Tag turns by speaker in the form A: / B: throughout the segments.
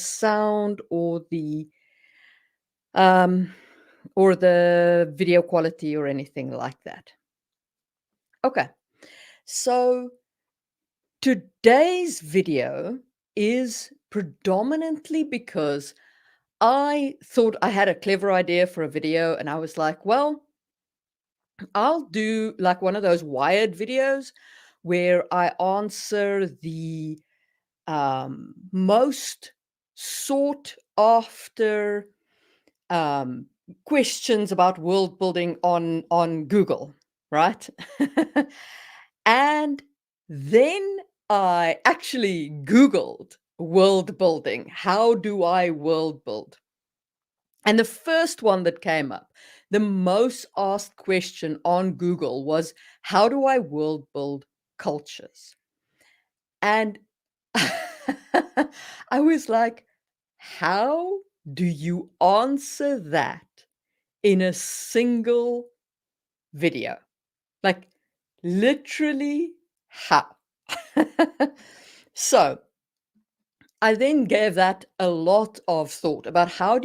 A: sound um, or the video quality or anything like that. Okay, so today's video is predominantly because I thought I had a clever idea for a video, and I was like, well, I'll do like one of those wired videos where I answer the most sought after um, questions about world building on Google, right? And then I actually Googled world building. How do I world build? And the first one that came up, the most asked question on Google was, how do I world build cultures? And I was like, how do you answer that in a single video? Like, literally, how? So I then gave that a lot of thought about how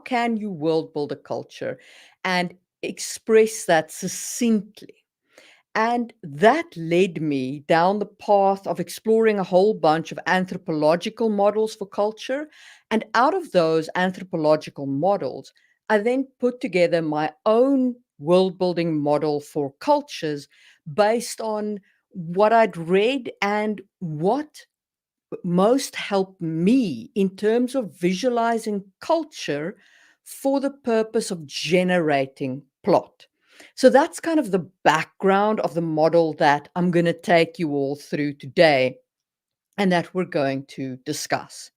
A: can you world build a culture and express that succinctly. And that led me down the path of exploring a whole bunch of anthropological models for culture. And out of those anthropological models, I then put together my own world building model for cultures based on what I'd read and what most helped me in terms of visualizing culture for the purpose of generating plot. So that's kind of the background of the model that I'm going to take you all through today and that we're going to discuss.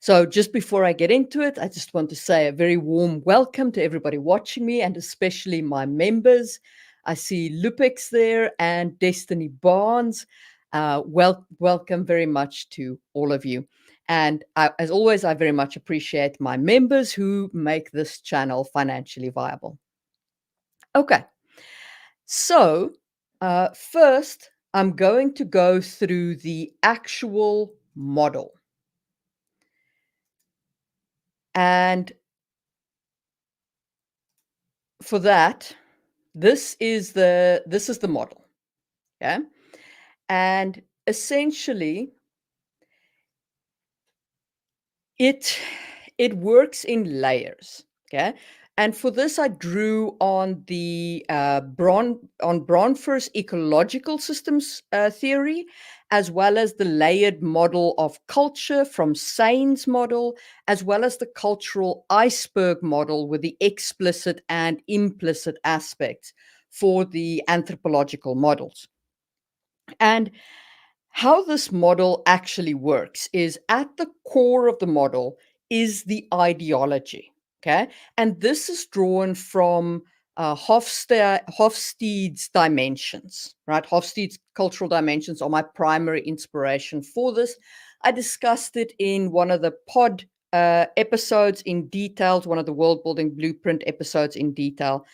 A: So just before I get into it, I just want to say a very warm welcome to everybody watching me and especially my members. I see Lupex there and Destiny Barnes. Welcome very much to all of you. And as always, I very much appreciate my members who make this channel financially viable. Okay, so first, I'm going to go through the actual model. And for that, this is the model. Okay. And essentially it works in layers. Okay. And for this, I drew on the Bronfer's ecological systems theory, as well as the layered model of culture from Sain's model, as well as the cultural iceberg model with the explicit and implicit aspects for the anthropological models. And how this model actually works is at the core of the model is the ideology. Okay. And this is drawn from Hofstede's dimensions, right? Hofstede's cultural dimensions are my primary inspiration for this. I discussed it in one of the pod episodes in detail, one of the world building blueprint episodes in detail.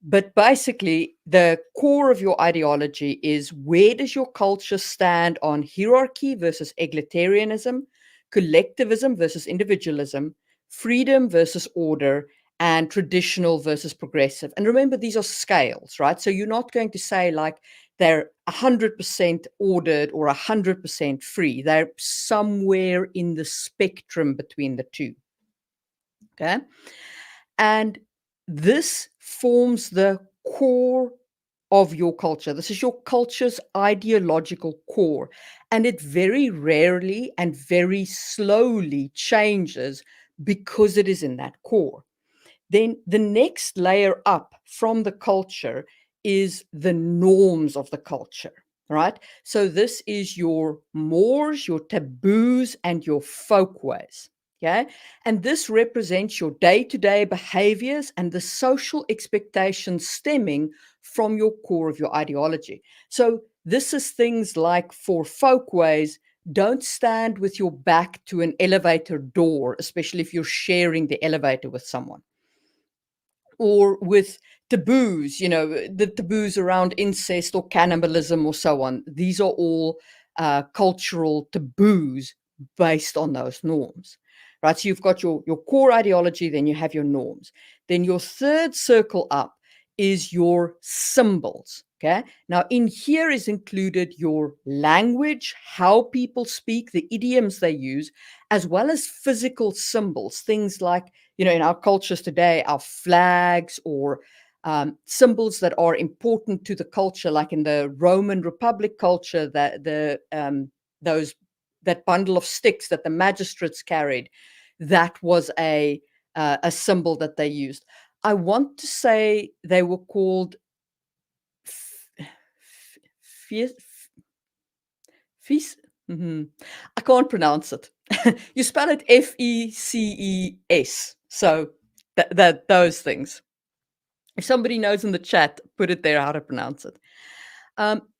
A: But basically, the core of your ideology is where does your culture stand on hierarchy versus egalitarianism, collectivism versus individualism, freedom versus order, and traditional versus progressive. And remember, these are scales, right? So you're not going to say like they're 100% ordered or 100% free. They're somewhere in the spectrum between the two. Okay. And this forms the core of your culture. This is your culture's ideological core. And it very rarely and very slowly changes because it is in that core. Then the next layer up from the culture is the norms of the culture, right? So this is your mores, your taboos, and your folkways. Okay. And this represents your day-to-day behaviors and the social expectations stemming from your core of your ideology. So this is things like for folkways, don't stand with your back to an elevator door, especially if you're sharing the elevator with someone. Or with taboos, the taboos around incest or cannibalism or so on. These are all cultural taboos based on those norms, right? So you've got your core ideology, then you have your norms. Then your third circle up is your symbols. Okay. Now, in here is included your language, how people speak, the idioms they use, as well as physical symbols, things like, in our cultures today, our flags or symbols that are important to the culture, like in the Roman Republic culture, that those that bundle of sticks that the magistrates carried, that was a symbol that they used. I want to say they were called Fees. Fees. I can't pronounce it. You spell it Feces. So that those things. If somebody knows in the chat, put it there how to pronounce it.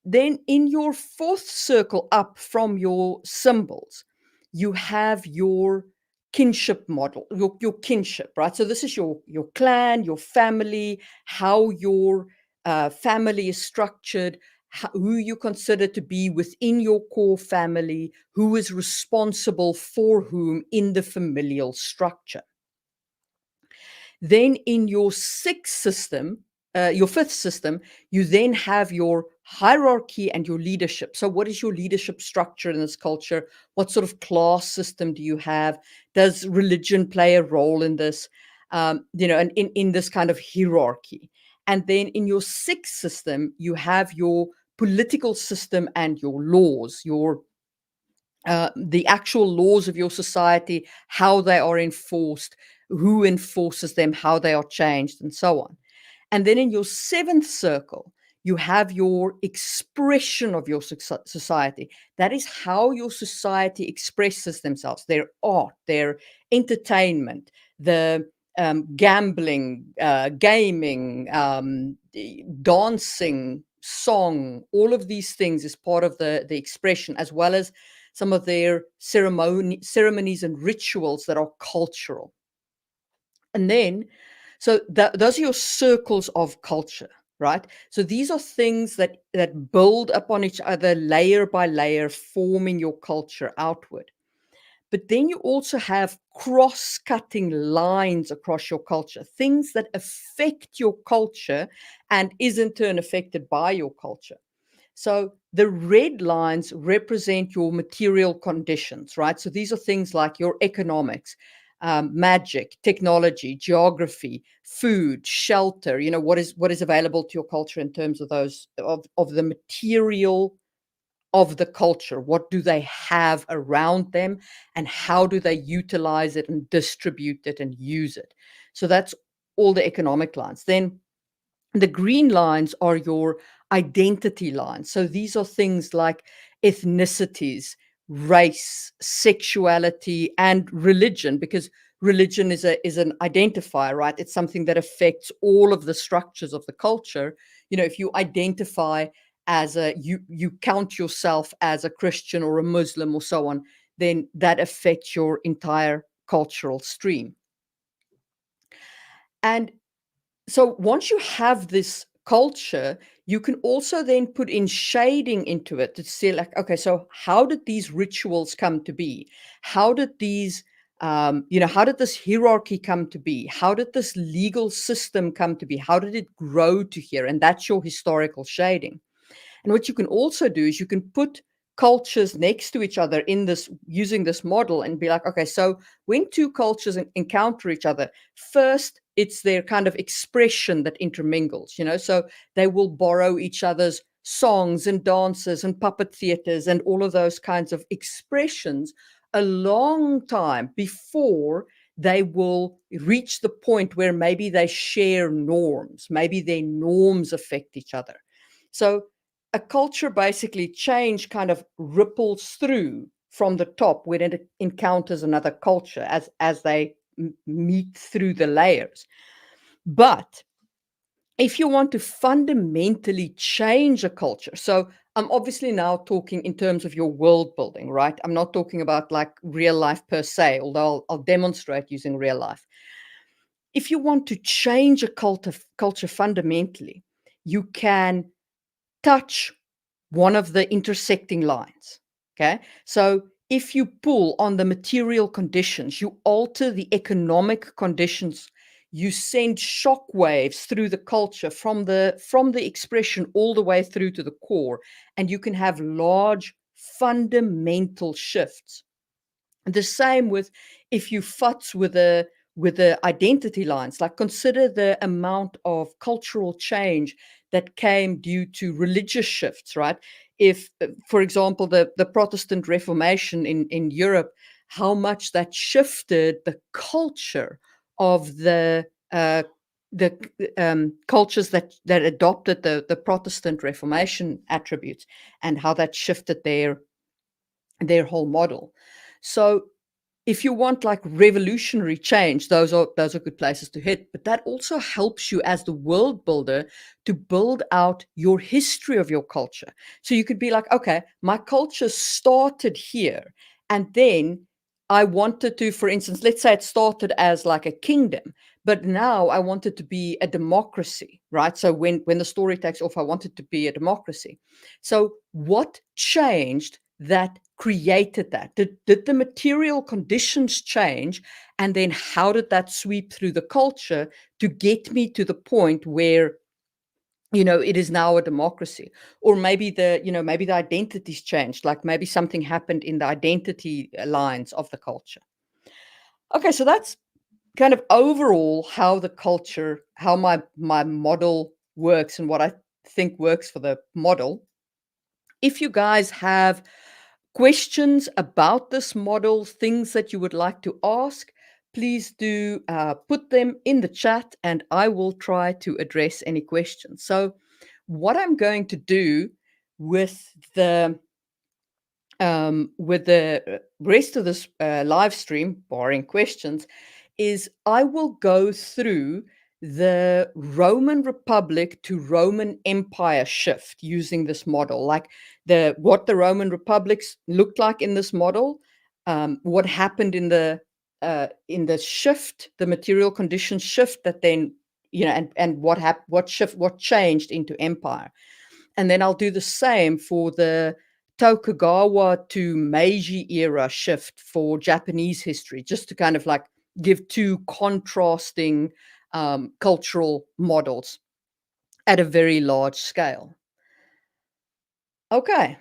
A: Then in your fourth circle up from your symbols, you have your kinship model, your kinship, right? So this is your clan, your family, how your family is structured, who you consider to be within your core family, who is responsible for whom in the familial structure. Then in your your fifth system, you then have your hierarchy and your leadership. So what is your leadership structure in this culture? What sort of class system do you have? Does religion play a role in this? And in this kind of hierarchy. And then in your sixth system, you have your political system and your laws, the actual laws of your society, how they are enforced, who enforces them, how they are changed, and so on. And then in your seventh circle, you have your expression of your society. That is how your society expresses themselves, their art, their entertainment, the gambling, gaming, dancing, song, all of these things is part of the expression, as well as some of their ceremonies and rituals that are cultural. And then, so those are your circles of culture, right? So these are things that build upon each other layer by layer, forming your culture outward. But then you also have cross-cutting lines across your culture, things that affect your culture and is in turn affected by your culture. So the red lines represent your material conditions, right? So these are things like your economics, magic, technology, geography, food, shelter. What is available to your culture in terms of those of the material of the culture. What do they have around them, and how do they utilize it and distribute it and use it? So that's all the economic lines. Then the green lines are your identity lines. So these are things like ethnicities, race, sexuality, and religion, because religion is an identifier, right? It's something that affects all of the structures of the culture. If you identify as you count yourself as a Christian or a Muslim or so on, then that affects your entire cultural stream. And so once you have this culture, you can also then put in shading into it to see, like, okay, so how did these rituals come to be? How did how did this hierarchy come to be? How did this legal system come to be? How did it grow to here? And that's your historical shading. And what you can also do is you can put cultures next to each other in this, using this model, and be like, okay, so when two cultures encounter each other, first it's their kind of expression that intermingles, so they will borrow each other's songs and dances and puppet theaters and all of those kinds of expressions a long time before they will reach the point where maybe they share norms, maybe their norms affect each other. So a culture basically change kind of ripples through from the top when it encounters another culture as they meet through the layers. But if you want to fundamentally change a culture, so I'm obviously now talking in terms of your world building, right? I'm not talking about like real life per se, although I'll demonstrate using real life. If you want to change a culture fundamentally, you can touch one of the intersecting lines. Okay. So if you pull on the material conditions, you alter the economic conditions, you send shock waves through the culture from the expression all the way through to the core, and you can have large fundamental shifts. The same with if you futz with the identity lines, like consider the amount of cultural change that came due to religious shifts, right? If, for example, the Protestant Reformation in Europe, how much that shifted the culture of the cultures that adopted the Protestant Reformation attributes, and how that shifted their whole model. So if you want like revolutionary change, those are good places to hit. But that also helps you as the world builder to build out your history of your culture. So you could be like, okay, my culture started here, and then I wanted to, for instance, let's say it started as like a kingdom, but now I want it to be a democracy, right? So when the story takes off, I want it to be a democracy. So what changed that created that? Did the material conditions change? And then how did that sweep through the culture to get me to the point where, it is now a democracy? Or maybe maybe the identities changed, like maybe something happened in the identity lines of the culture. Okay, so that's kind of overall how the culture, how my model works and what I think works for the model. If you guys have questions about this model, things that you would like to ask, please do put them in the chat and I will try to address any questions. So what I'm going to do with the rest of this live stream, barring questions, is I will go through the Roman Republic to Roman Empire shift using this model, like what the Roman republics looked like in this model, what happened in the shift, the material conditions shift that then, and what changed into empire. And then I'll do the same for the Tokugawa to Meiji era shift for Japanese history, just to kind of like give two contrasting cultural models at a very large scale. Okay.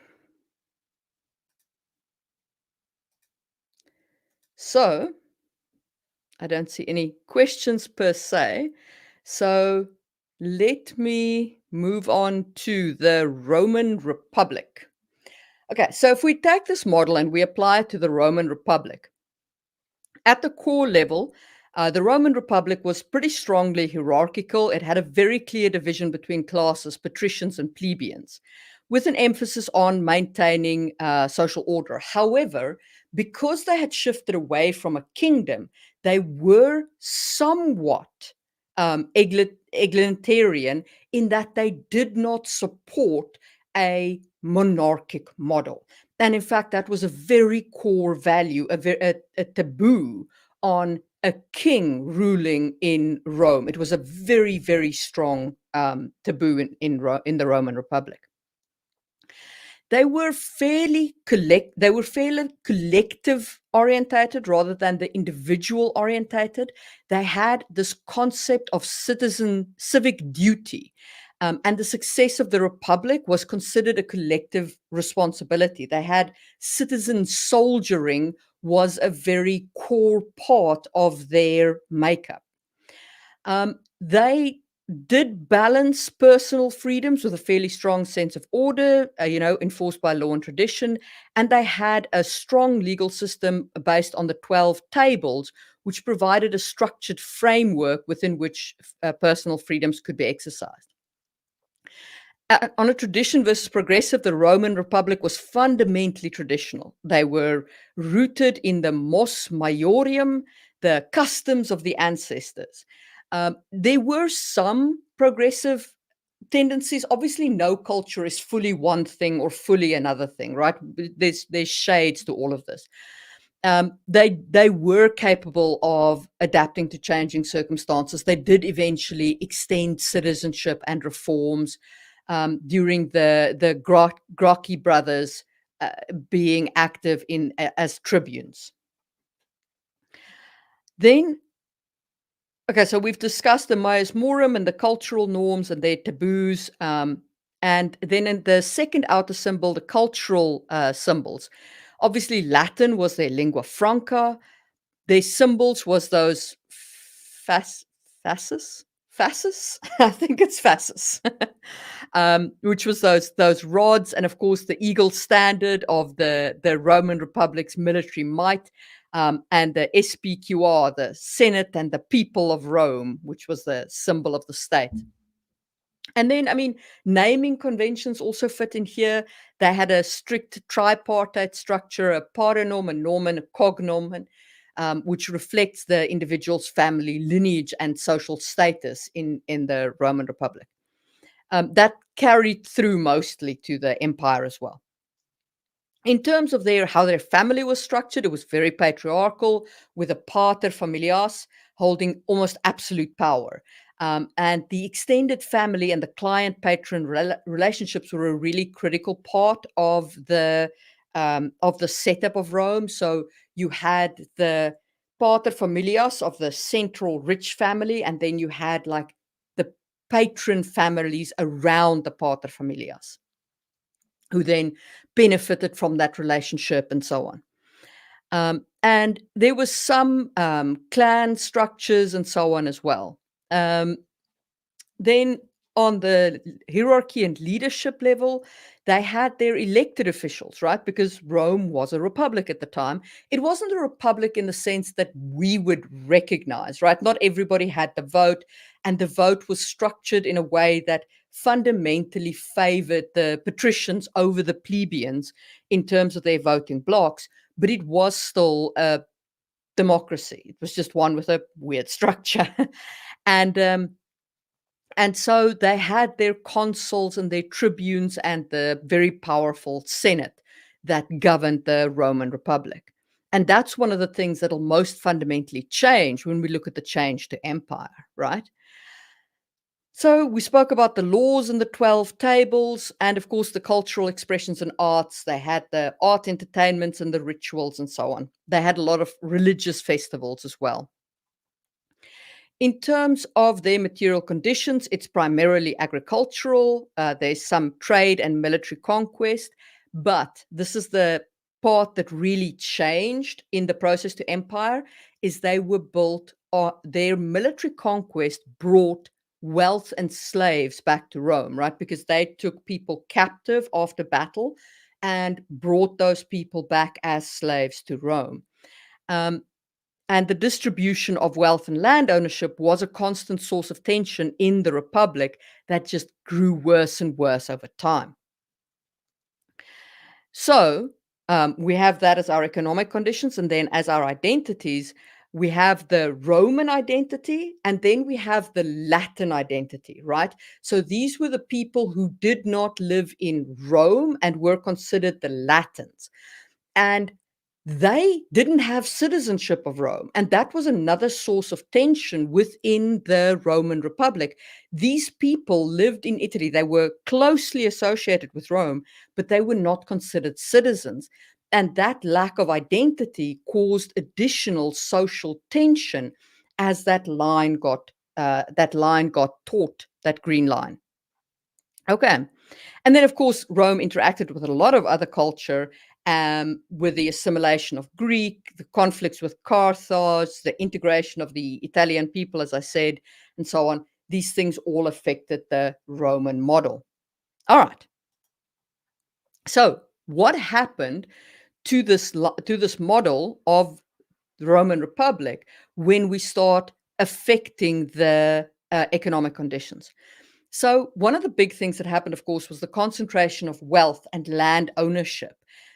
A: So I don't see any questions per se. So let me move on to the Roman Republic. Okay, so if we take this model and we apply it to the Roman Republic, at the core level, the Roman Republic was pretty strongly hierarchical. It had a very clear division between classes, patricians and plebeians, with an emphasis on maintaining social order. However, because they had shifted away from a kingdom, they were somewhat egalitarian in that they did not support a monarchic model. And in fact, that was a very core value, a taboo on a king ruling in Rome. It was a very, very strong taboo in the Roman Republic. They were fairly collective orientated rather than the individual orientated. They had this concept of civic duty. And the success of the Republic was considered a collective responsibility. They had citizen soldiering was a very core part of their makeup. They did balance personal freedoms with a fairly strong sense of order, enforced by law and tradition. And they had a strong legal system based on the 12 tables, which provided a structured framework within which personal freedoms could be exercised. On a tradition versus progressive, the Roman Republic was fundamentally traditional. They were rooted in the mos maiorum, the customs of the ancestors. There were some progressive tendencies. Obviously, no culture is fully one thing or fully another thing, right? There's shades to all of this. They were capable of adapting to changing circumstances. They did eventually extend citizenship and reforms during the Gracchi brothers being active in as tribunes. Then, okay, so we've discussed the maius morum and the cultural norms and their taboos. And then in the second outer symbol, the cultural symbols. Obviously, Latin was their lingua franca. Their symbols was those fasces, fasces. I think it's fasces, which was those rods, and of course the eagle standard of the Roman Republic's military might, and the SPQR, the Senate and the people of Rome, which was the symbol of the state. And then, I mean, naming conventions also fit in here. They had a strict tripartite structure, a paronym, a nomen, a cognomen, which reflects the individual's family lineage and social status in the Roman Republic. That carried through mostly to the empire as well. In terms of how their family was structured, it was very patriarchal, with a pater familias holding almost absolute power. And the extended family and the client-patron relationships were a really critical part of the setup of Rome. So you had the pater familias of the central rich family, and then you had like the patron families around the pater familias, who then benefited from that relationship and so on. And there was some clan structures and so on as well. Then on the hierarchy and leadership level, they had their elected officials, right? Because Rome was a republic at the time. It wasn't a republic in the sense that we would recognize, right? Not everybody had the vote, and the vote was structured in a way that fundamentally favored the patricians over the plebeians in terms of their voting blocks, but it was still a democracy. It was just one with a weird structure. And so they had their consuls and their tribunes and the very powerful Senate that governed the Roman Republic. And that's one of the things that'll most fundamentally change when we look at the change to empire, right? So we spoke about the laws and the 12 tables, and of course the cultural expressions and arts. They had the art entertainments and the rituals and so on. They had a lot of religious festivals as well. In terms of their material conditions, it's primarily agricultural. There's some trade and military conquest, but this is the part that really changed in the process to empire, is they were built, their military conquest brought wealth and slaves back to Rome, right? Because they took people captive after battle and brought those people back as slaves to Rome. And the distribution of wealth and land ownership was a constant source of tension in the Republic that just grew worse and worse over time. So we have that as our economic conditions, and then as our identities, we have the Roman identity, and then we have the Latin identity, right? So these were the people who did not live in Rome and were considered the Latins. And they didn't have citizenship of Rome, and that was another source of tension within the Roman Republic. These people lived in Italy. They were closely associated with Rome, but they were not considered citizens. And that lack of identity caused additional social tension as that line got taut, that green line. Okay. And then, of course, Rome interacted with a lot of other culture, with the assimilation of Greek, the conflicts with Carthage, the integration of the Italian people, as I said, and so on. These things all affected the Roman model. All right. So what happened to this model of the Roman Republic when we start affecting the economic conditions? So one of the big things that happened, of course, was the concentration of wealth and land ownership.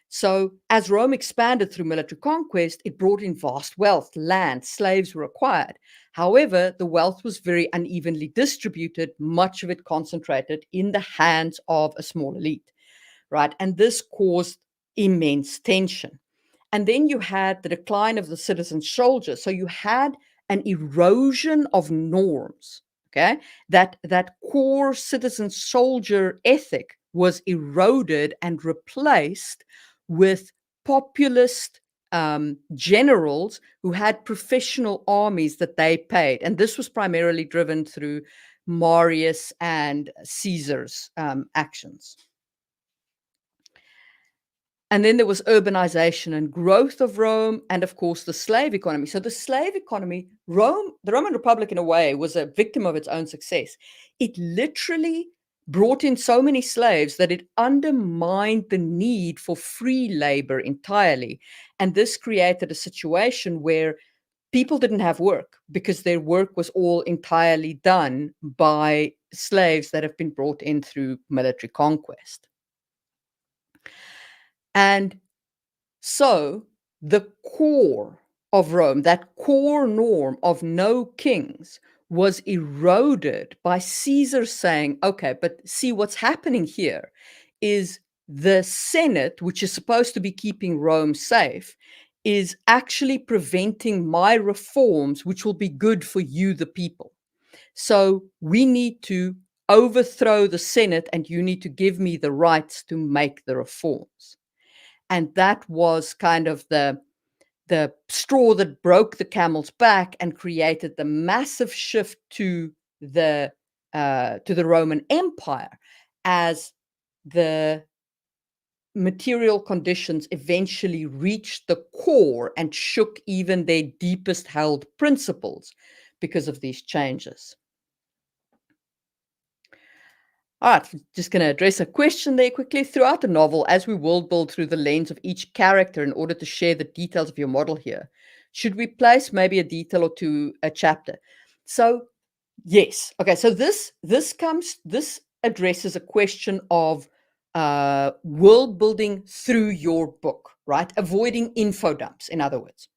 A: So as Rome expanded through military conquest, it brought in vast wealth, land, slaves were acquired. However, the wealth was very unevenly distributed, much of it concentrated in the hands of a small elite, right? And this caused immense tension. And then you had the decline of the citizen soldier. So you had an erosion of norms. Okay, that core citizen soldier ethic was eroded and replaced with populist generals who had professional armies that they paid. And this was primarily driven through Marius and Caesar's actions. And then there was urbanization and growth of Rome, and of course the slave economy. So the slave economy, the Roman Republic in a way was a victim of its own success. It literally brought in so many slaves that it undermined the need for free labor entirely. And this created a situation where people didn't have work because their work was all entirely done by slaves that have been brought in through military conquest. And so the core of Rome, that core norm of no kings, was eroded by Caesar saying, okay, but see what's happening here is the Senate, which is supposed to be keeping Rome safe, is actually preventing my reforms, which will be good for you, the people. So we need to overthrow the Senate and you need to give me the rights to make the reforms. And that was kind of the straw that broke the camel's back and created the massive shift to the Roman Empire as the material conditions eventually reached the core and shook even their deepest held principles because of these changes. All right, just going to address a question there quickly. Throughout the novel, as we world build through the lens of each character in order to share the details of your model here, should we place maybe a detail or two a chapter? So, yes. Okay, so this addresses a question of world building through your book, right? Avoiding info dumps, in other words.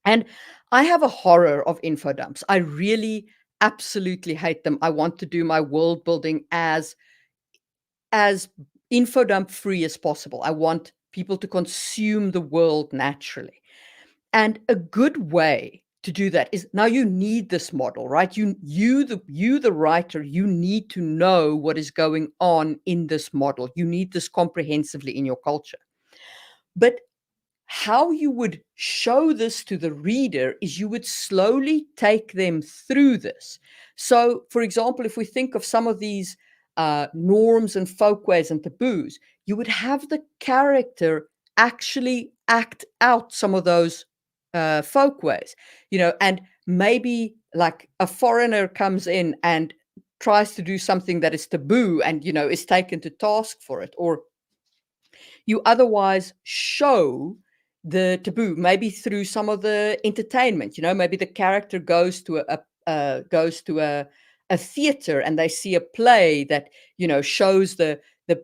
A: And I have a horror of info dumps. I really absolutely hate them. I want to do my world building as info dump free as possible. I want people to consume the world naturally. And a good way to do that is, now you need this model, right? You the writer, you need to know what is going on in this model. You need this comprehensively in your culture. But how you would show this to the reader is you would slowly take them through this. So, for example, if we think of some of these norms and folkways and taboos, you would have the character actually act out some of those folkways, and maybe like a foreigner comes in and tries to do something that is taboo and, is taken to task for it, or you otherwise show the taboo, maybe through some of the entertainment. Maybe the character goes to a theater and they see a play that shows the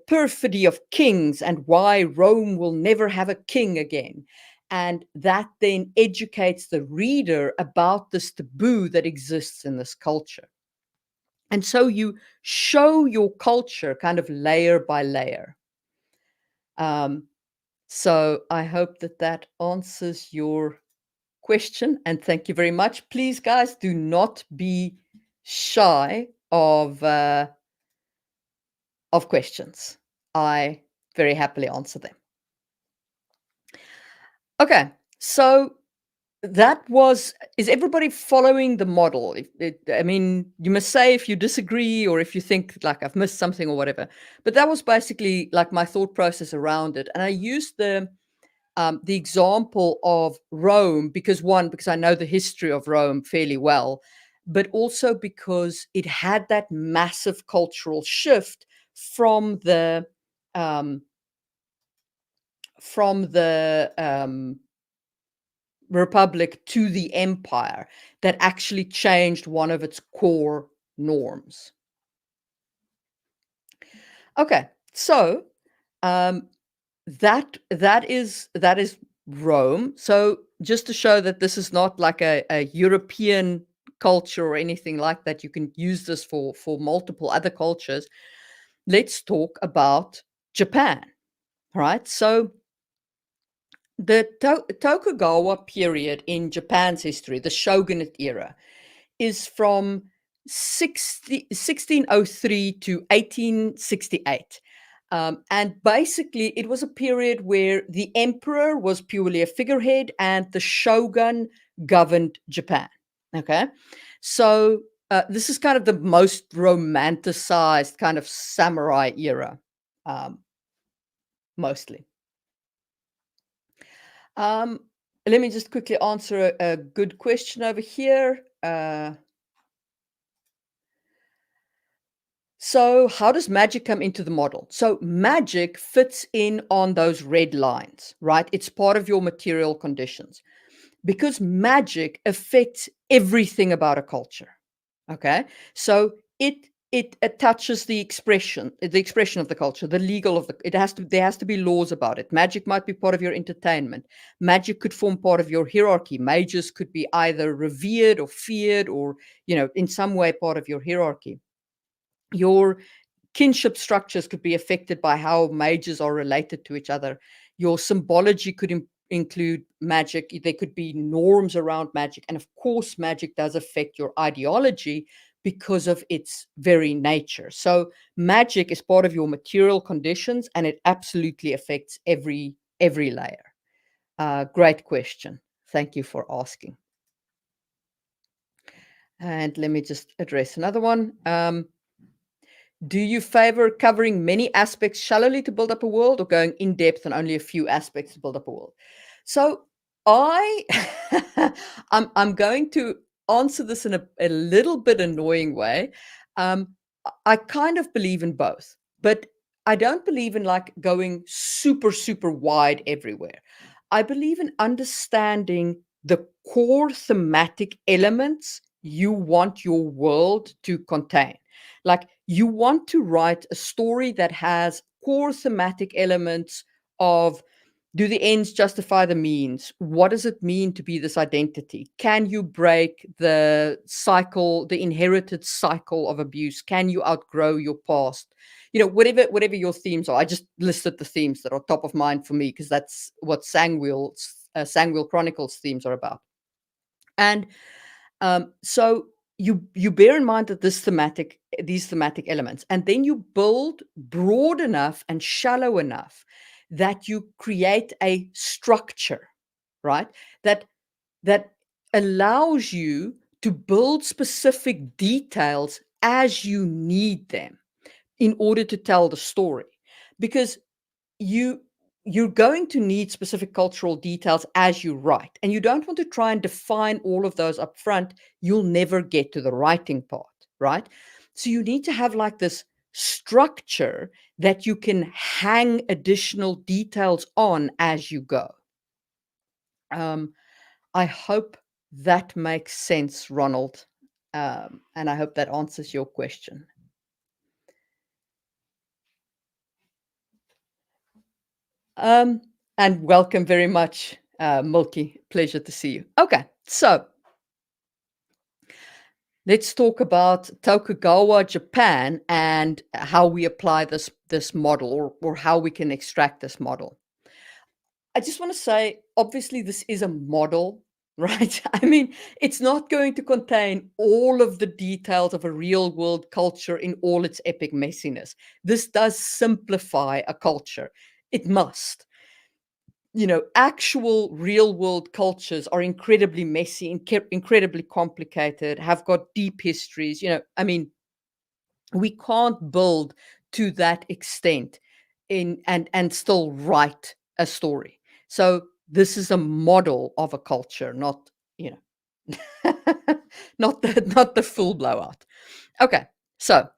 A: perfidy of kings and why Rome will never have a king again. And that then educates the reader about this taboo that exists in this culture. And so you show your culture kind of layer by layer. So I hope that answers your question, and thank you very much. Please, guys, do not be shy of questions. I very happily answer them. Okay, so is everybody following the model? I mean, you must say if you disagree or if you think like I've missed something or whatever. But that was basically like my thought process around it. And I used the example of Rome because I know the history of Rome fairly well, but also because it had that massive cultural shift from the Republic to the empire that actually changed one of its core norms. Okay, so that is Rome. So just to show that this is not like a European culture or anything like that, you can use this for multiple other cultures. Let's talk about Japan, right? So the Tokugawa period in Japan's history, the Shogunate era, is from 1603 to 1868. And basically, it was a period where the emperor was purely a figurehead and the shogun governed Japan. Okay. So this is kind of the most romanticized kind of samurai era, um, mostly. Um, Let me just quickly answer a good question over here. So, how does magic come into the model? So, magic fits in on those red lines, right? It's part of your material conditions because magic affects everything about a culture. Okay, so it touches the expression of the culture, the legal of the. It has to there has to be laws about it. Magic might be part of your entertainment. Magic could form part of your hierarchy. Mages could be either revered or feared, or in some way part of your hierarchy. Your kinship structures could be affected by how mages are related to each other. Your symbology could include magic. There could be norms around magic. And of course, magic does affect your ideology because of its very nature. So magic is part of your material conditions and it absolutely affects every layer. Great question. Thank you for asking. And let me just address another one. Do you favor covering many aspects shallowly to build up a world or going in depth on only a few aspects to build up a world? So I I'm going to answer this in a little bit annoying way. I kind of believe in both, but I don't believe in like going super, super wide everywhere. I believe in understanding the core thematic elements you want your world to contain. Like you want to write a story that has core thematic elements of, do the ends justify the means? What does it mean to be this identity? Can you break the cycle, the inherited cycle of abuse? Can you outgrow your past? Whatever your themes are. I just listed the themes that are top of mind for me because that's what Sangwheel Chronicles themes are about. And so you bear in mind that these thematic elements, and then you build broad enough and shallow enough that you create a structure, right? That allows you to build specific details as you need them in order to tell the story. Because you you're going to need specific cultural details as you write, and you don't want to try and define all of those up front. You'll never get to the writing part, right? So you need to have like this structure that you can hang additional details on as you go. I hope that makes sense, Ronald, and I hope that answers your question. And welcome very much, Milky. Pleasure to see you. Okay, so let's talk about Tokugawa Japan and how we apply this model, or how we can extract this model. I just want to say, obviously, this is a model, right? I mean, it's not going to contain all of the details of a real world culture in all its epic messiness. This does simplify a culture. It must. Actual real world cultures are incredibly messy, incredibly complicated, have got deep histories. I mean, we can't build to that extent and still write a story. So this is a model of a culture, not not the full blowout. Okay, so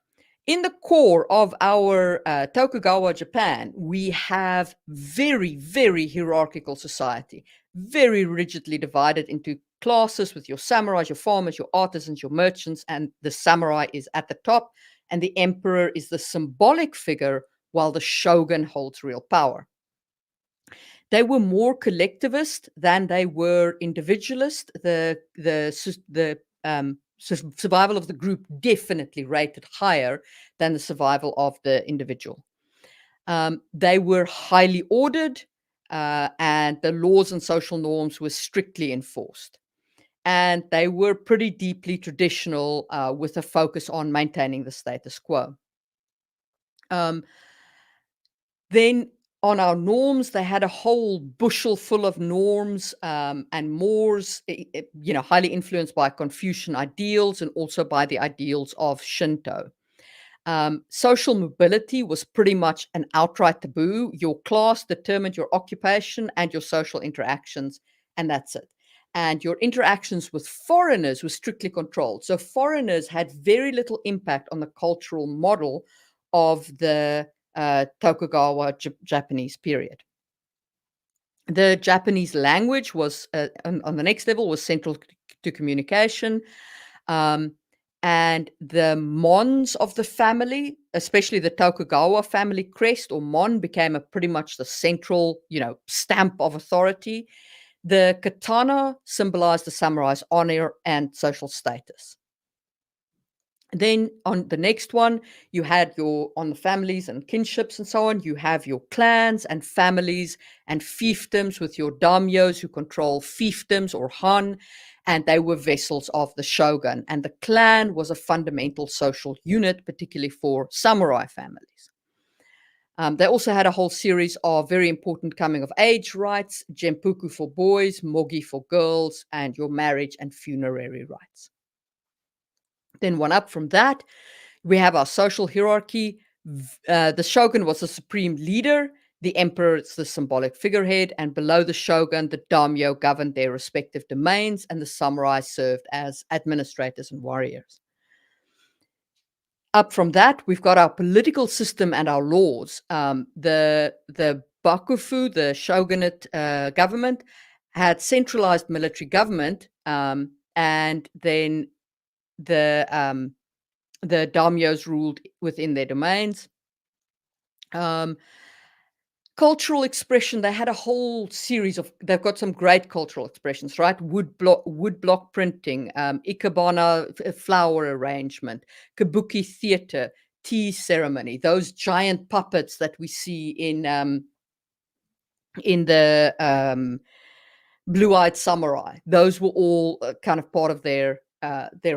A: in the core of our Tokugawa Japan, we have very, very hierarchical society, very rigidly divided into classes with your samurais, your farmers, your artisans, your merchants, and the samurai is at the top, and the emperor is the symbolic figure, while the shogun holds real power. They were more collectivist than they were individualist. Survival of the group definitely rated higher than the survival of the individual. They were highly ordered, and the laws and social norms were strictly enforced. And they were pretty deeply traditional, with a focus on maintaining the status quo. Um, Then on our norms, they had a whole bushel full of norms and mores, highly influenced by Confucian ideals and also by the ideals of Shinto. Social mobility was pretty much an outright taboo. Your class determined your occupation and your social interactions, and that's it. And your interactions with foreigners were strictly controlled. So foreigners had very little impact on the cultural model of the Tokugawa Japanese period. The Japanese language was on the next level was central to communication. Um, and the mons of the family, especially the Tokugawa family crest or mon, became pretty much the central, stamp of authority. The katana symbolized the samurai's honor and social status. Then on the next one, you had on the families and kinships and so on, you have your clans and families and fiefdoms with your daimyos who control fiefdoms or han, and they were vassals of the shogun. And the clan was a fundamental social unit, particularly for samurai families. They also had a whole series of very important coming of age rites, jempuku for boys, mogi for girls, and your marriage and funerary rites. Then one up from that, we have our social hierarchy. The shogun was the supreme leader. The emperor is the symbolic figurehead. And below the shogun, the daimyo governed their respective domains, and the samurai served as administrators and warriors. Up from that, we've got our political system and our laws. The bakufu, the shogunate government, had centralized military government, and then the daimyos ruled within their domains. Cultural expression, they had a whole series they've got some great cultural expressions, right? Wood block printing, ikebana flower arrangement, kabuki theater, tea ceremony, those giant puppets that we see in the Blue-Eyed Samurai. Those were all kind of part of their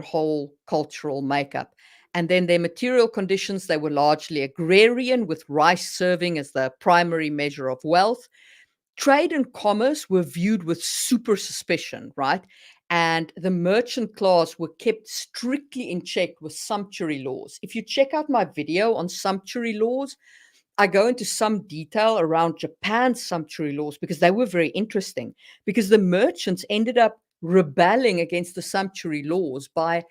A: whole cultural makeup. And then their material conditions, they were largely agrarian, with rice serving as the primary measure of wealth. Trade and commerce were viewed with super suspicion, right? And the merchant class were kept strictly in check with sumptuary laws. If you check out my video on sumptuary laws, I go into some detail around Japan's sumptuary laws because they were very interesting, because the merchants ended up rebelling against the sumptuary laws by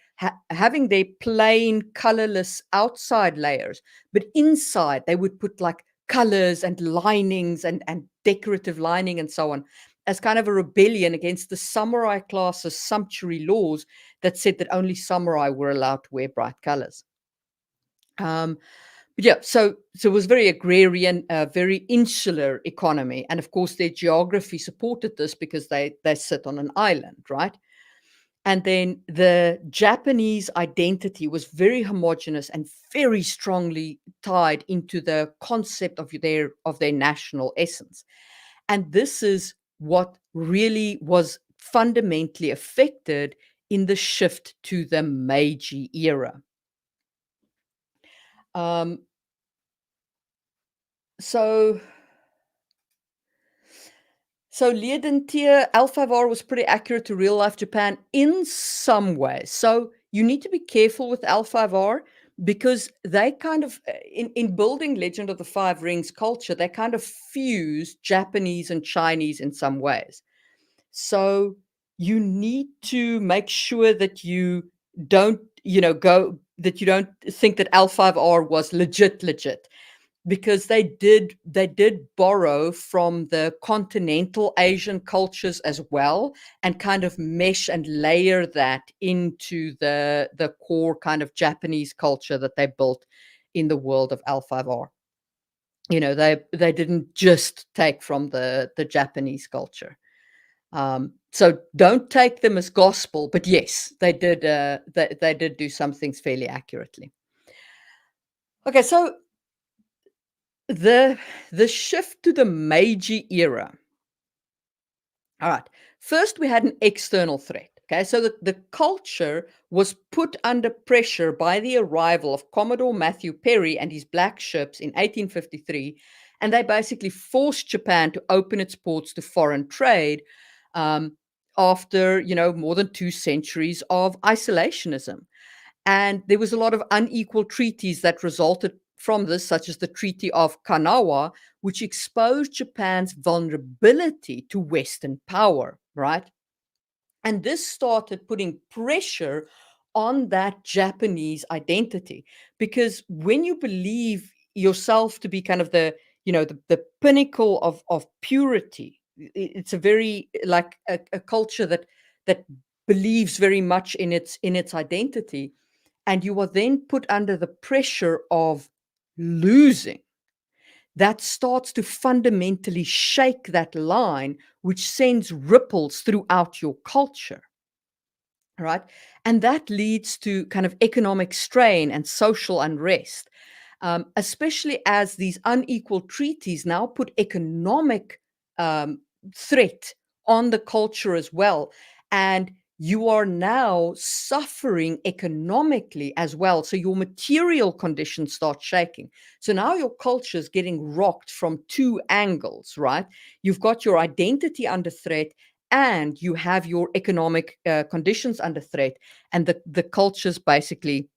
A: having their plain colorless outside layers, but inside they would put like colors and linings and decorative lining and so on, as kind of a rebellion against the samurai class's sumptuary laws that said that only samurai were allowed to wear bright colors. Yeah, so it was very agrarian, very insular economy, and of course their geography supported this because they sit on an island, right? And then the Japanese identity was very homogenous and very strongly tied into the concept of their national essence. And this is what really was fundamentally affected in the shift to the Meiji era. So Liedentier L5R was pretty accurate to real life Japan in some ways. So you need to be careful with L5R because they kind of, in building Legend of the Five Rings culture, they kind of fuse Japanese and Chinese in some ways. So you need to make sure that you don't, that you don't think that L5R was legit. Because they did borrow from the continental Asian cultures as well, and kind of mesh and layer that into the core kind of Japanese culture that they built in the world of L5R. They didn't just take from the Japanese culture. So don't take them as gospel, but yes, they did they did do some things fairly accurately. Okay, so the shift to the Meiji era. All right. First, we had an external threat. Okay, so the culture was put under pressure by the arrival of Commodore Matthew Perry and his black ships in 1853 And they basically forced Japan to open its ports to foreign trade um, after, more than 2 centuries of isolationism. And there was a lot of unequal treaties that resulted from this, such as the Treaty of Kanawa, which exposed Japan's vulnerability to Western power, right? And this started putting pressure on that Japanese identity. Because when you believe yourself to be kind of the pinnacle of purity, it's a very like a culture that believes very much in its identity, and you are then put under the pressure of losing, that starts to fundamentally shake that line, which sends ripples throughout your culture, right? And that leads to kind of economic strain and social unrest, especially as these unequal treaties now put economic um, threat on the culture as well. And you are now suffering economically as well. So your material conditions start shaking. So now your culture is getting rocked from two angles, right? You've got your identity under threat, and you have your economic conditions under threat, and the culture's basically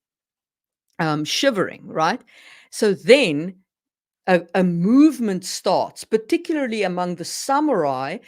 A: shivering, right? So then a movement starts, particularly among the samurai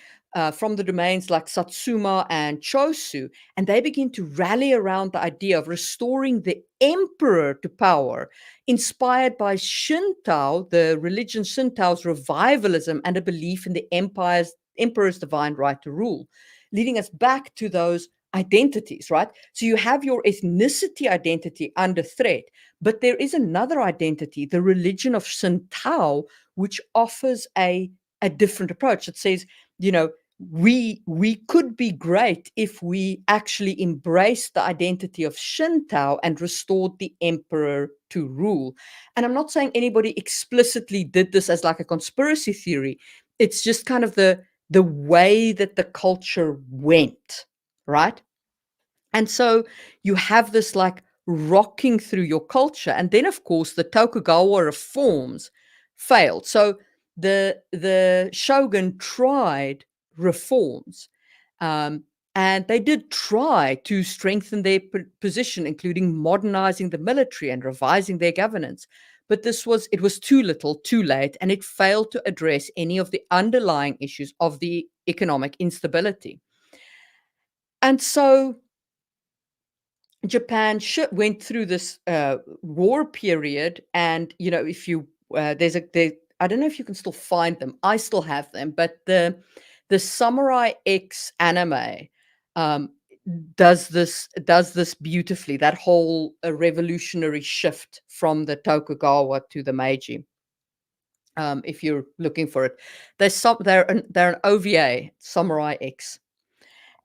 A: from the domains like Satsuma and Chosu, and they begin to rally around the idea of restoring the emperor to power, inspired by Shinto, the religion Shinto's revivalism and a belief in the emperor's divine right to rule, leading us back to those identities, right? So you have your ethnicity identity under threat, but there is another identity, the religion of Shinto, which offers a different approach. It says, you know, we could be great if we actually embraced the identity of Shinto and restored the emperor to rule. And I'm not saying anybody explicitly did this as like a conspiracy theory. It's just kind of the way that the culture went, right? And so you have this like rocking through your culture. And then, of course, the Tokugawa reforms failed. So the shogun tried reforms, um, and they did try to strengthen their position, including modernizing the military and revising their governance. But it was too little, too late, and it failed to address any of the underlying issues of the economic instability. And so Japan went through this war period, and if you I don't know if you can still find them. I still have them, but the Samurai X anime um, does this beautifully. That whole revolutionary shift from the Tokugawa to the Meiji. If you're looking for it, they're an OVA, Samurai X,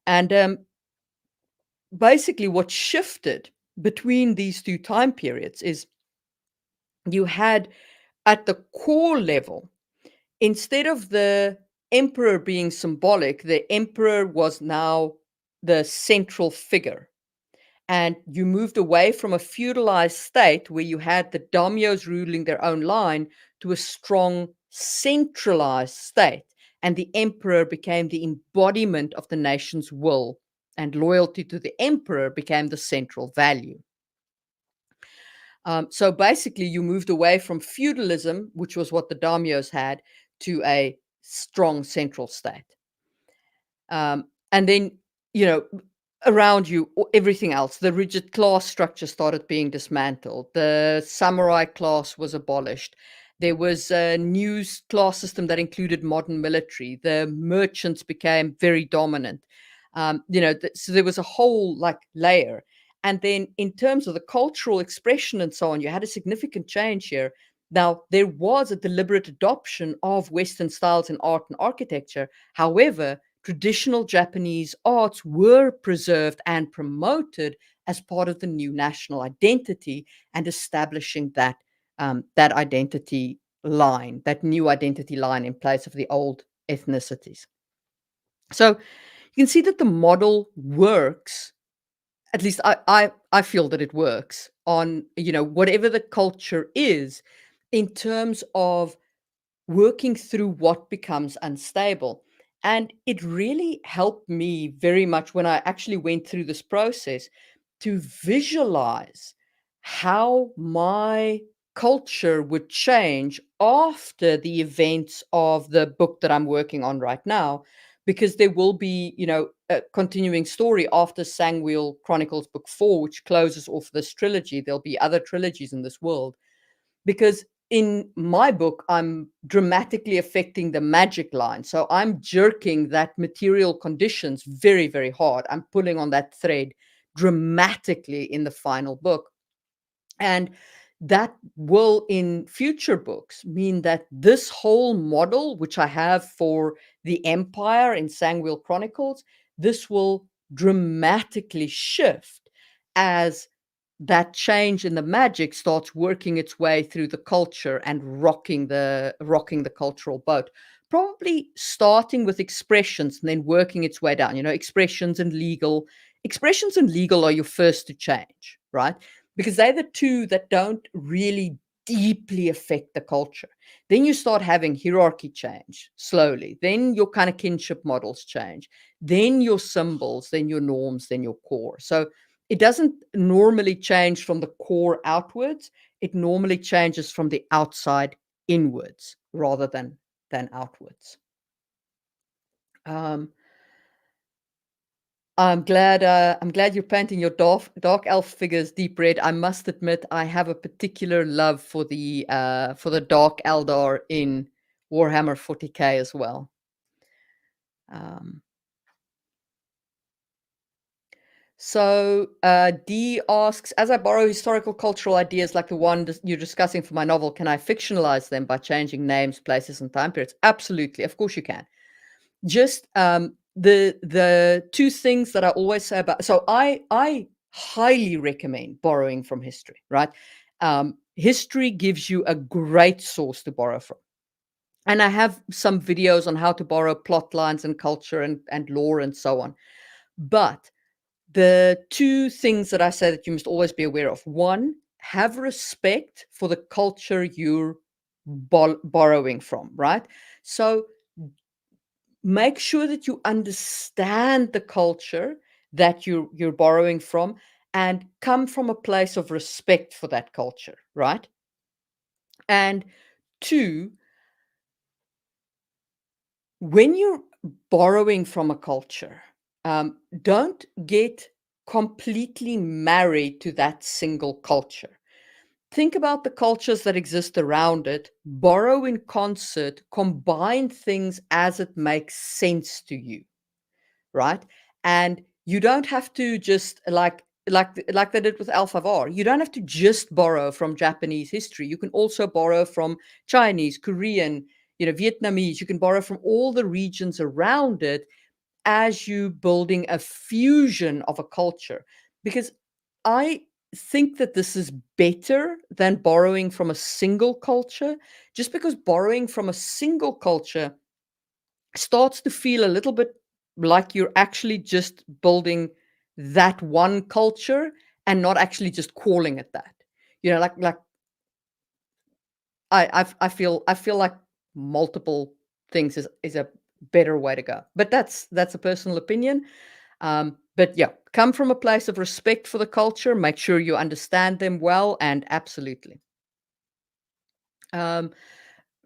A: and basically what shifted between these two time periods is you had at the core level, instead of the emperor being symbolic, the emperor was now the central figure. And you moved away from a feudalized state where you had the daimyos ruling their own line to a strong centralized state. And the emperor became the embodiment of the nation's will, and loyalty to the emperor became the central value. So basically, you moved away from feudalism, which was what the daimyos had, to a strong central state. And then, you know, around you, everything else, the rigid class structure started being dismantled. The samurai class was abolished. There was a new class system that included modern military. The merchants became very dominant. So there was a whole like layer. And then, in terms of the cultural expression and so on, you had a significant change here. Now, there was a deliberate adoption of Western styles in art and architecture. However, traditional Japanese arts were preserved and promoted as part of the new national identity, and establishing that identity line, that new identity line in place of the old ethnicities. So you can see that the model works. At least I feel that it works on whatever the culture is, in terms of working through what becomes unstable. And it really helped me very much when I actually went through this process to visualize how my culture would change after the events of the book that I'm working on right now, because there will be, a continuing story after Sangwheel Chronicles Book 4, which closes off this trilogy. There'll be other trilogies in this world because in my book, I'm dramatically affecting the magic line. So I'm jerking that material conditions very, very hard. I'm pulling on that thread dramatically in the final book. And that will, in future books, mean that this whole model, which I have for the Empire in Sangwheel Chronicles, this will dramatically shift as that change in the magic starts working its way through the culture and rocking the cultural boat. Probably starting with expressions and then working its way down. Expressions and legal. Expressions and legal are your first to change, right? Because they're the two that don't really deeply affect the culture. Then you start having hierarchy change slowly. Then your kind of kinship models change. Then your symbols, then your norms, then your core. So it doesn't normally change from the core outwards. It normally changes from the outside inwards rather than outwards. Um, I'm glad you're painting your dark elf figures deep red. I must admit, I have a particular love for the Dark Eldar in Warhammer 40K as well. Um, D asks, as I borrow historical cultural ideas like the one you're discussing for my novel, can I fictionalize them by changing names, places, and time periods? Absolutely, of course you can. Just the two things that I always say about. So I highly recommend borrowing from history. Right, history gives you a great source to borrow from. And I have some videos on how to borrow plot lines and culture and lore and so on. But the two things that I say that you must always be aware of. One, have respect for the culture you're borrowing from, right? So make sure that you understand the culture that you're borrowing from and come from a place of respect for that culture, right? And two, when you're borrowing from a culture, don't get completely married to that single culture. Think about the cultures that exist around it, borrow in concert, combine things as it makes sense to you, right? And you don't have to just like they did with Alpha. You don't have to just borrow from Japanese history. You can also borrow from Chinese, Korean, Vietnamese. You can borrow from all the regions around it as you building a fusion of a culture. Because I think that this is better than borrowing from a single culture, just because borrowing from a single culture starts to feel a little bit like you're actually just building that one culture and not actually just calling it that. Like I feel like multiple things is a better way to go. But that's a personal opinion. But yeah, come from a place of respect for the culture, make sure you understand them well, and absolutely. Um,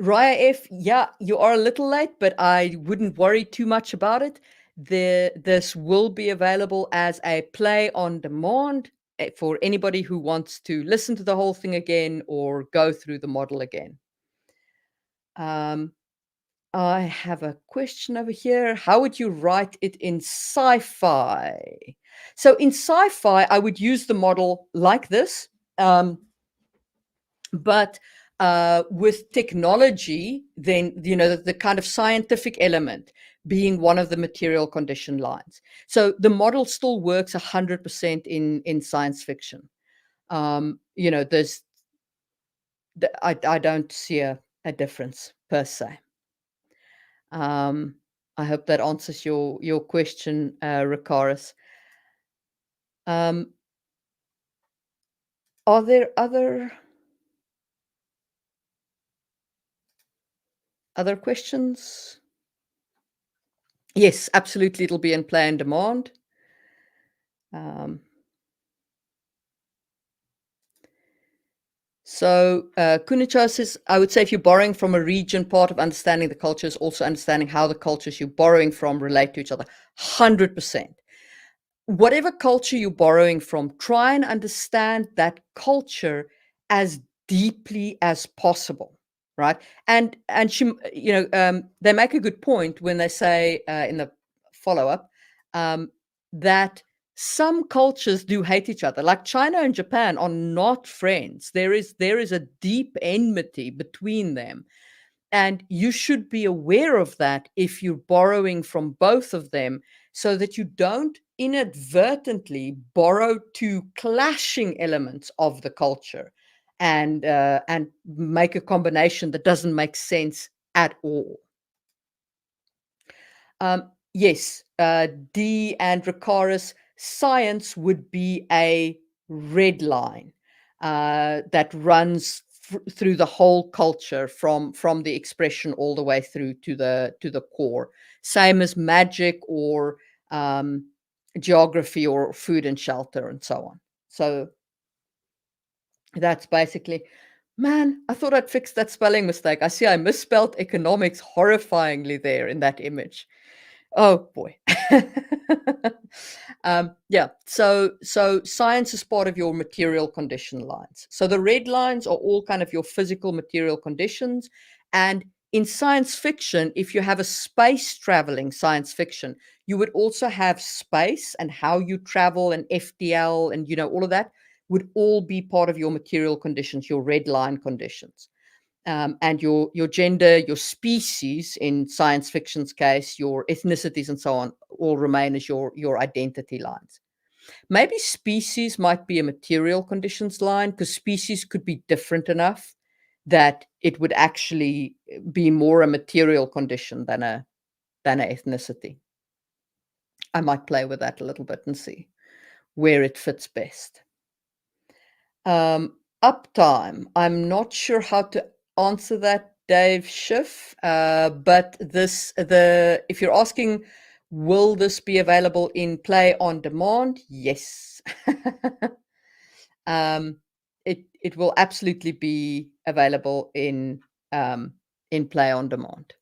A: Raya F, yeah, you are a little late, but I wouldn't worry too much about it. This will be available as a play on demand for anybody who wants to listen to the whole thing again or go through the model again. Um, I have a question over here. How would you write it in sci-fi? So in sci-fi, I would use the model like this. But with technology, then the kind of scientific element being one of the material condition lines. So the model still works 100% in science fiction. There's I don't see a difference per se. I hope that answers your question, Rikaris. Um, are there other Other questions? Yes, absolutely. It'll be in play and demand. Kunicha says, I would say if you're borrowing from a region, part of understanding the culture is also understanding how the cultures you're borrowing from relate to each other. 100%. Whatever culture you're borrowing from, try and understand that culture as deeply as possible, right? And she, they make a good point when they say in the follow-up that some cultures do hate each other. Like China and Japan are not friends. There is a deep enmity between them. And you should be aware of that if you're borrowing from both of them, so that you don't inadvertently borrow two clashing elements of the culture and make a combination that doesn't make sense at all. Yes, D and Ricaris, science would be a red line that runs through the whole culture from the expression all the way through to the core. Same as magic or geography or food and shelter and so on. So that's basically, man, I thought I'd fixed that spelling mistake. I see I misspelled economics horrifyingly there in that image. Oh boy. Yeah. So science is part of your material condition lines. So the red lines are all kind of your physical material conditions. And in science fiction, if you have a space traveling science fiction, you would also have space and how you travel and FTL and all of that would all be part of your material conditions, your red line conditions. And your gender, your species in science fiction's case, your ethnicities and so on, all remain as your identity lines. Maybe species might be a material conditions line, because species could be different enough that it would actually be more a material condition than a ethnicity. I might play with that a little bit and see where it fits best. Uptime. I'm not sure how to answer that, Dave Schiff. But if you're asking, will this be available in play on demand? Yes. It will absolutely be available in play on demand.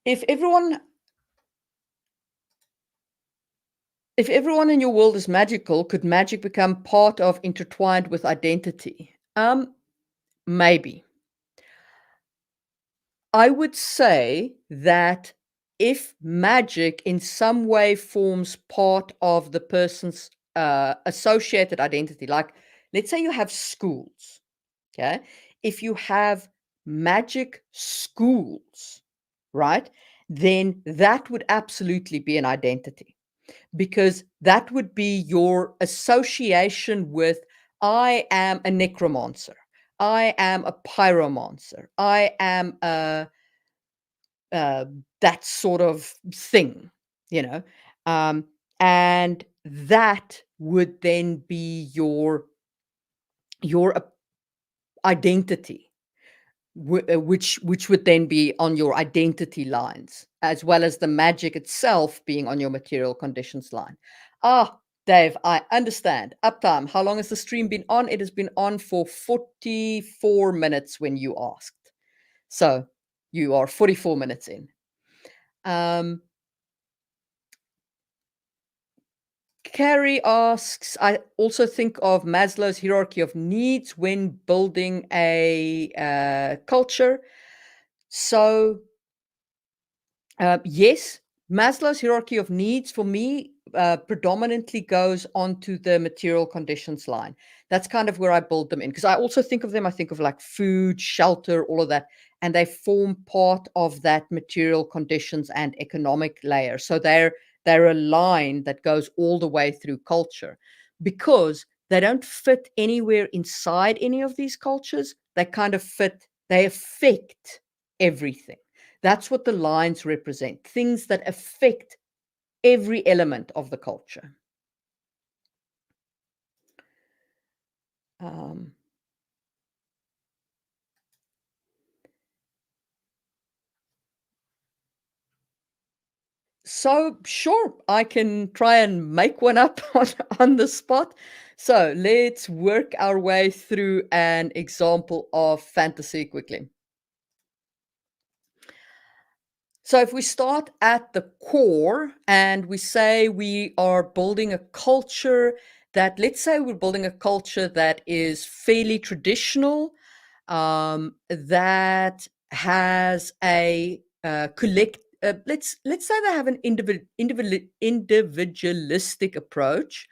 A: If everyone in your world is magical, could magic become part of intertwined with identity? Maybe. I would say that if magic in some way forms part of the person's associated identity, like let's say you have schools, okay? If you have magic schools, right, then that would absolutely be an identity, because that would be your association with, I am a necromancer, I am a pyromancer, I am that sort of thing, you know, and that would then be your identity, which would then be on your identity lines, as well as the magic itself being on your material conditions line. Ah, Dave, I understand. Uptime. How long has the stream been on? It has been on for 44 minutes when you asked. So you are 44 minutes in. Carrie asks, I also think of Maslow's hierarchy of needs when building a culture. So, yes, Maslow's hierarchy of needs for me predominantly goes onto the material conditions line. That's kind of where I build them in, because I also think of them, I think of like food, shelter, all of that, and they form part of that material conditions and economic layer. So they're a line that goes all the way through culture, because they don't fit anywhere inside any of these cultures. They kind of fit, they affect everything. That's what the lines represent, things that affect every element of the culture. Um, so sure, I can try and make one up on the spot. So let's work our way through an example of fantasy quickly. So if we start at the core and we say we are building a culture that, let's say we're building a culture that is fairly traditional, that has a collect. Let's say they have an individualistic approach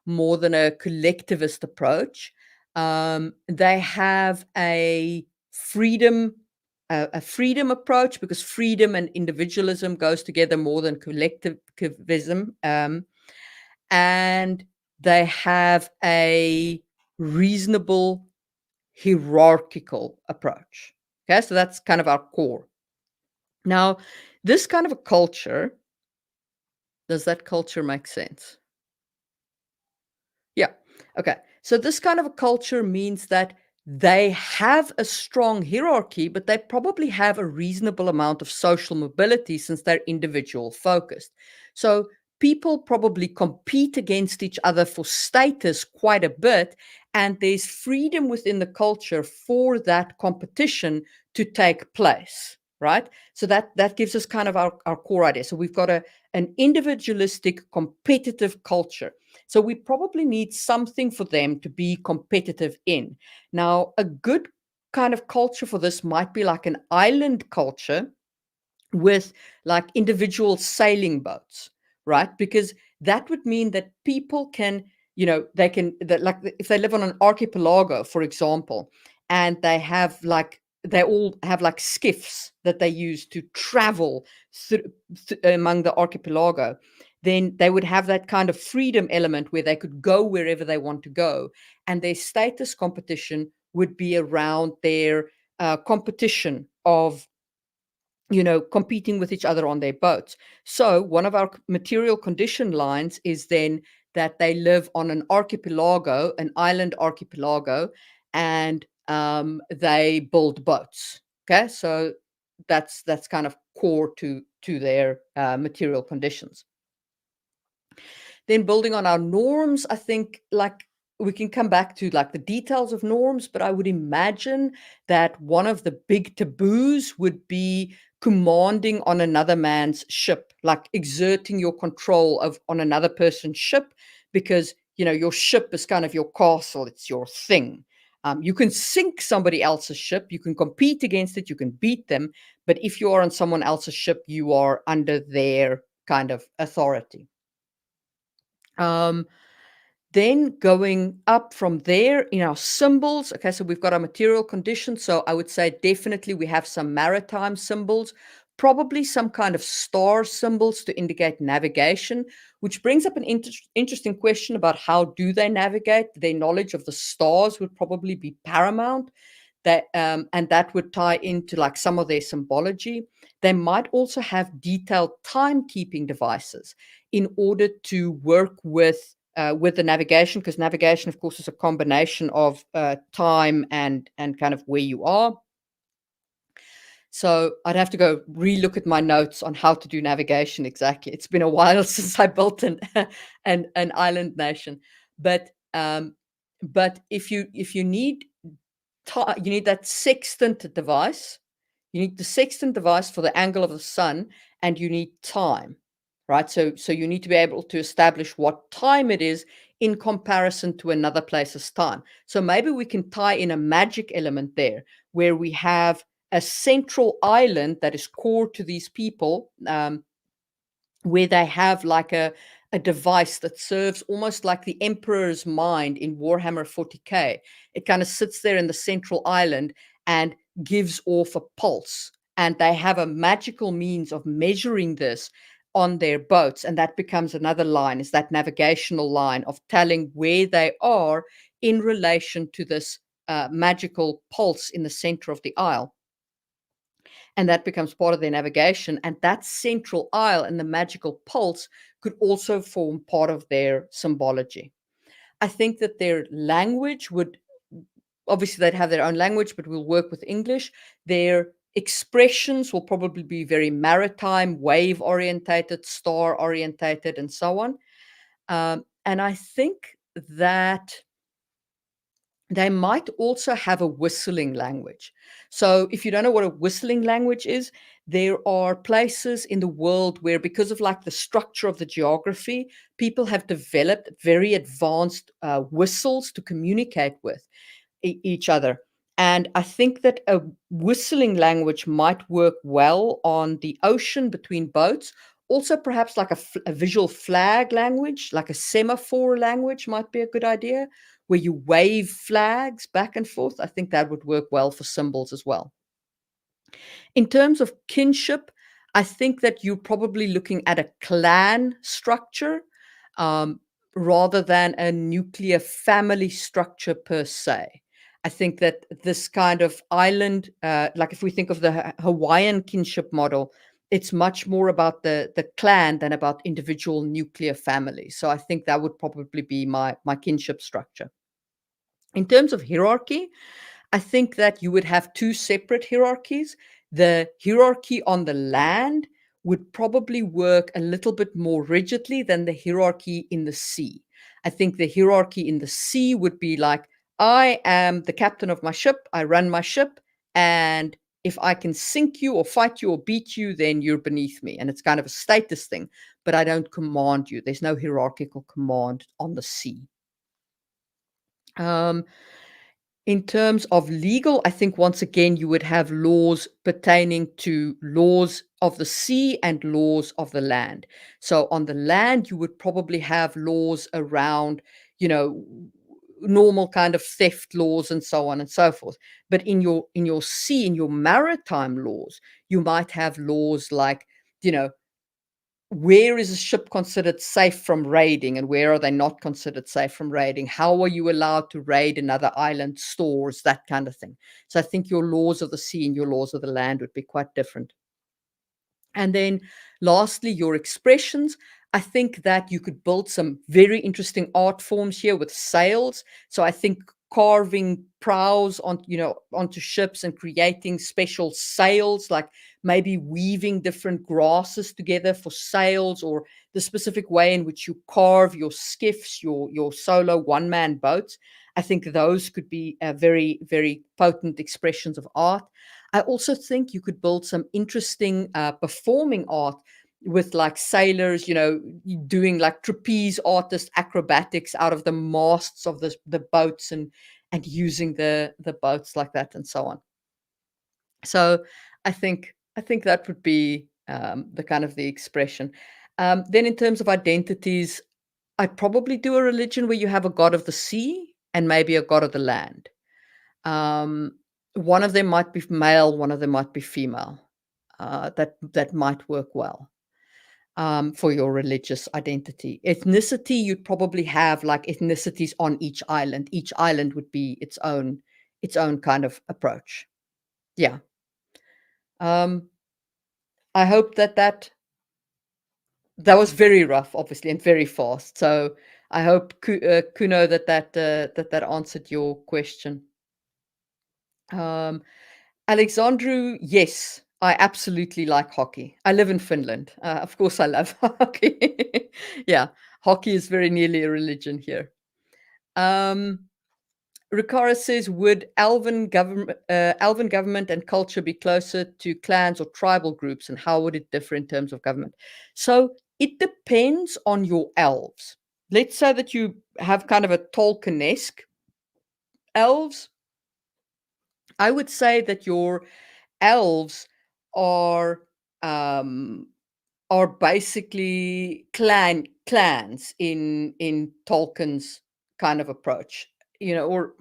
A: more than a collectivist approach. They have a freedom approach, because freedom and individualism goes together more than collectivism. And they have a reasonable hierarchical approach. Okay, so that's kind of our core. Now, this kind of a culture, does that culture make sense? Yeah. Okay. So this kind of a culture means that they have a strong hierarchy, but they probably have a reasonable amount of social mobility since they're individual focused. So people probably compete against each other for status quite a bit, and there's freedom within the culture for that competition to take place. Right. So that gives us kind of our core idea. So we've got an individualistic competitive culture. So we probably need something for them to be competitive in. Now, a good kind of culture for this might be like an island culture with like individual sailing boats, right? Because that would mean that people can, they can, that like if they live on an archipelago, for example, and they all have like skiffs that they use to travel among the archipelago, then they would have that kind of freedom element where they could go wherever they want to go. And their status competition would be around their competition of competing with each other on their boats. So one of our material condition lines is then that they live on an archipelago, an island archipelago, and they build boats. Okay, so that's kind of core to their material conditions. Then building on our norms, I think like we can come back to like the details of norms, but I would imagine that one of the big taboos would be commanding on another man's ship, like exerting your control of on another person's ship, because your ship is kind of your castle, it's your thing. You can sink somebody else's ship, you can compete against it, you can beat them, but if you are on someone else's ship, you are under their kind of authority. Um, then going up from there in our symbols, okay, so we've got our material conditions. So I would say definitely we have some maritime symbols, probably some kind of star symbols to indicate navigation, which brings up an interesting question about how do they navigate? Their knowledge of the stars would probably be paramount. And that would tie into like some of their symbology. They might also have detailed timekeeping devices in order to work with the navigation, because navigation, of course, is a combination of time and kind of where you are. So I'd have to go relook at my notes on how to do navigation exactly. It's been a while since I built an island nation, but if you need you need that sextant device. You need the sextant device for the angle of the sun, and you need time, right? So you need to be able to establish what time it is in comparison to another place's time. So maybe we can tie in a magic element there, where we have a central island that is core to these people, where they have like a device that serves almost like the emperor's mind in Warhammer 40K. It kind of sits there in the central island and gives off a pulse. And they have a magical means of measuring this on their boats. And that becomes another line, is that navigational line of telling where they are in relation to this magical pulse in the center of the isle. And that becomes part of their navigation. And that central isle and the magical pulse could also form part of their symbology. I think that their language would, obviously they'd have their own language, but we'll work with English. Their expressions will probably be very maritime, wave orientated, star orientated, and so on. And I think that they might also have a whistling language. So if you don't know what a whistling language is, there are places in the world where, because of like the structure of the geography, people have developed very advanced whistles to communicate with each other. And I think that a whistling language might work well on the ocean between boats. Also, perhaps like a visual flag language, like a semaphore language might be a good idea, where you wave flags back and forth. I think that would work well for symbols as well. In terms of kinship, I think that you're probably looking at a clan structure um, rather than a nuclear family structure per se. I think that this kind of island, like if we think of the Hawaiian kinship model, it's much more about the clan than about individual nuclear families. So I think that would probably be my kinship structure. In terms of hierarchy, I think that you would have two separate hierarchies. The hierarchy on the land would probably work a little bit more rigidly than the hierarchy in the sea. I think the hierarchy in the sea would be like, I am the captain of my ship, I run my ship, and if I can sink you or fight you or beat you, then you're beneath me. And it's kind of a status thing, but I don't command you. There's no hierarchical command on the sea. Um, in terms of legal, I think once again you would have laws pertaining to laws of the sea and laws of the land. So on the land, you would probably have laws around, you know, normal kind of theft laws and so on and so forth. But in your sea, in your maritime laws, you might have laws like, you know, where is a ship considered safe from raiding and where are they not considered safe from raiding? How are you allowed to raid another island stores, that kind of thing. So I think your laws of the sea and your laws of the land would be quite different. And then lastly, your expressions. I think that you could build some very interesting art forms here with sails. So I think carving prows on, you know, onto ships and creating special sails, like maybe weaving different grasses together for sails, or the specific way in which you carve your skiffs, your solo one-man boats. I think those could be very, very potent expressions of art. I also think you could build some interesting performing art with like sailors, you know, doing like trapeze artist acrobatics out of the masts of the boats and using the boats like that and so on. So I think that would be the kind of the expression. Then in terms of identities, I'd probably do a religion where you have a god of the sea and maybe a god of the land. Um, one of them might be male, one of them might be female. That might work well for your religious identity. Ethnicity, you'd probably have like ethnicities on each island. Each island would be its own kind of approach. Yeah. Um, I hope that was very rough, obviously, and very fast. So I hope Kuno that answered your question. Alexandru, yes, I absolutely like hockey. I live in Finland. Of course, I love hockey. Yeah, hockey is very nearly a religion here. Um, Rikara says, would Alvin government and culture be closer to clans or tribal groups, and how would it differ in terms of government? So it depends on your elves. Let's say that you have kind of a Tolkien-esque elves. I would say that your elves are um, are basically clans in Tolkien's kind of approach, you know, or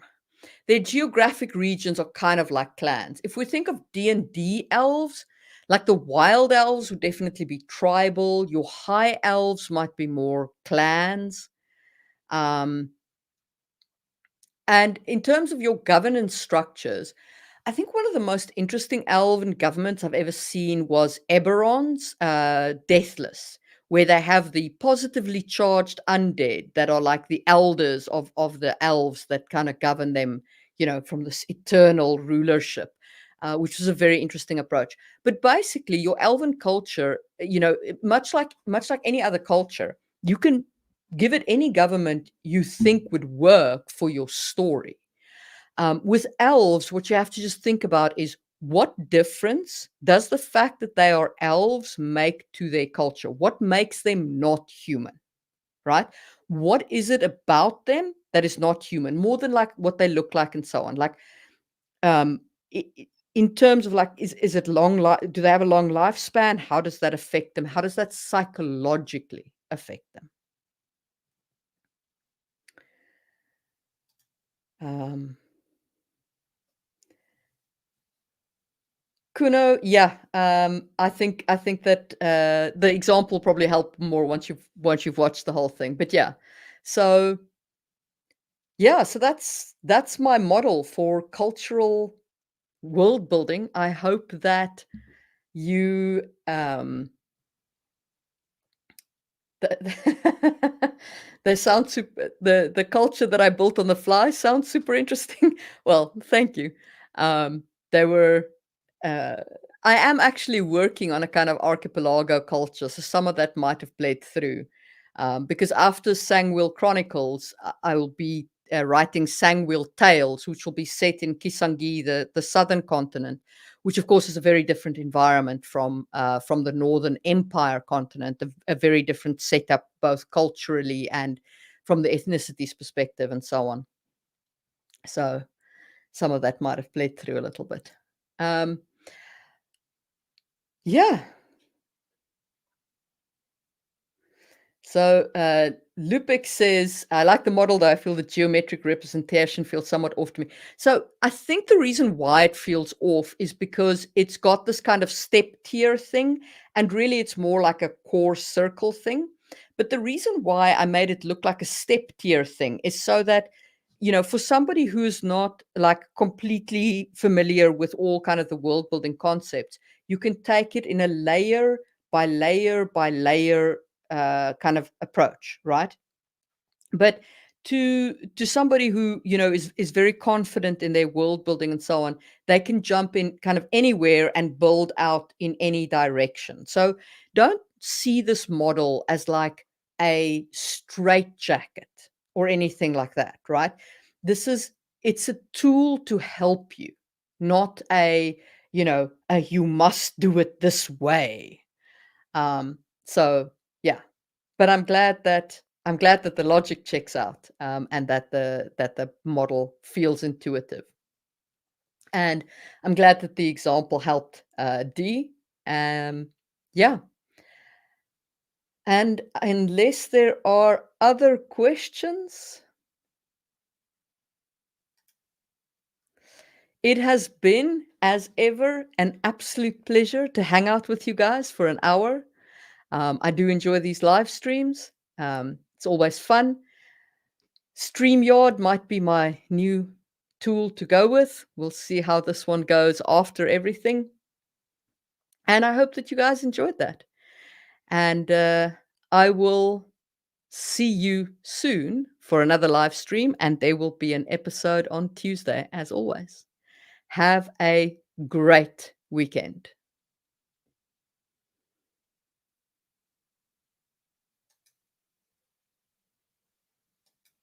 A: their geographic regions are kind of like clans. If we think of D&D elves, like the wild elves would definitely be tribal. Your high elves might be more clans. Um, and in terms of your governance structures, I think one of the most interesting elven governments I've ever seen was Eberron's Deathless, where they have the positively charged undead that are like the elders of the elves that kind of govern them, from this eternal rulership, which was a very interesting approach. But basically, your elven culture, much like any other culture, you can give it any government you think would work for your story. With elves, what you have to just think about is, what difference does the fact that they are elves make to their culture? What makes them not human, right? What is it about them that is not human, more than like what they look like and so on? Like, um, in terms of like, is it long life? Do they have a long lifespan? How does that affect them? How does that psychologically affect them? Um, Kuno, yeah, I think that the example probably help more once you've watched the whole thing. But yeah, so so that's my model for cultural world building. I hope that you the, they sound super. The culture that I built on the fly sounds super interesting. Well, thank you. They were. Uh, I am actually working on a kind of archipelago culture, so some of that might have played through. Because after Sangwheel Chronicles, I will be writing Sangwheel Tales, which will be set in Kisangi, the southern continent, which of course is a very different environment from the Northern Empire continent, a very different setup, both culturally and from the ethnicities perspective, and so on. So some of that might have played through a little bit. Um, yeah. So Lupik says, I like the model, though I feel the geometric representation feels somewhat off to me. So I think the reason why it feels off is because it's got this kind of step tier thing, and really it's more like a core circle thing. But the reason why I made it look like a step tier thing is so that, for somebody who's not like completely familiar with all kind of the world building concepts, you can take it in a layer by layer by layer kind of approach, right? But to somebody who is very confident in their world building and so on, they can jump in kind of anywhere and build out in any direction. So don't see this model as like a straight jacket or anything like that, right? It's a tool to help you, not a you must do it this way. So yeah, but I'm glad that the logic checks out, and that the model feels intuitive. And I'm glad that the example helped D. Yeah. And unless there are other questions, it has been, as ever, an absolute pleasure to hang out with you guys for an hour. I do enjoy these live streams. It's always fun. StreamYard might be my new tool to go with. We'll see how this one goes after everything. And I hope that you guys enjoyed that. And I will see you soon for another live stream. And there will be an episode on Tuesday, as always. Have a great weekend.